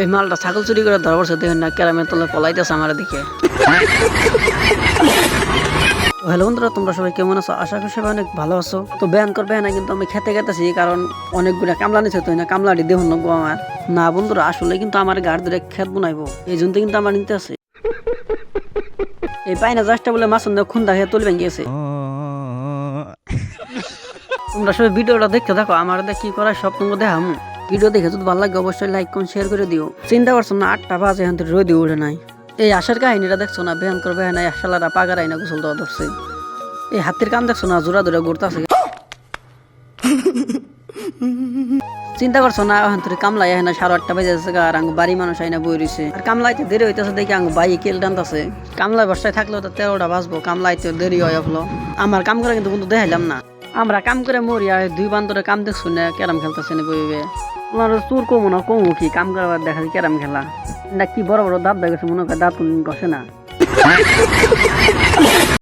এই মালটা ছাগল চুরি করে ধরা পড়ছে, দেখেন না ক্যারামের তলে পলাইতেছে আমার দিকে। হ্যালো বন্ধুরা, তোমরা সবাই কেমন আছো? আশা করি সবাই অনেক ভালো আছো। তো ব্যান করবে না, কিন্তু আমি খেতে গেতেছি, কারণ অনেকগুলো কামলা নিচ্ছে, তো না কামলাটি দেখুন না গো আমার। না বন্ধুরা, আসলে কিন্তু আমার গাড় ধরে খেত বুনাইবো, এই জন্য কিন্তু আমার নিতে আছে। এই পাইনা জাস্টটা বলে মাছ খুন দেখে তুলবে গিয়েছে। তোমরা সবাই ভিডিওটা দেখতে থাকো, আমার কি করার সব তোমাকে দেখাম। ভিডিও দেখে যদি ভালো লাগে অবশ্যই লাইক কমেন্ট শেয়ার করে দিও। চিন্তা করছো না 8টা বাজে এখান থেকে রোদ উঠে নাই। এই আশার কাহিনীটা দেখছো না, ব্যান করবে না শালারা পাগার আইনা গোসল দেওয়া ধরছে। এই হাতের কাম দেখছো না, জোড়া ধরে ঘুরতেছে। চিন্তা করছো না, ওখান থেকে কামলাই না 8:30 বাজে আর আঙ্গু বাড়ি মানুষ আইনা বই রয়েছে। আর কামলাইতে দেরি হইতেছে দেখি আঙ্গু বাই কেল টানতেছে। কামলায় বর্ষায় থাকলেও তো 13টা বাজবো, কামলাইতে দেরি হয় হলো। আমার কাম করে কিন্তু দেখাইলাম না। আমরা কাম করে মরি, আর 2 বান্ধরে কাম দেখছো না ক্যারাম খেলতেছে না বইবে। তোমার তোর কমু না কমু কি কাম করবার দেখা ক্যারাম খেলা না কি বড় বড় দাঁত দেখেছে, মনে হয় দাঁত ঘষে না।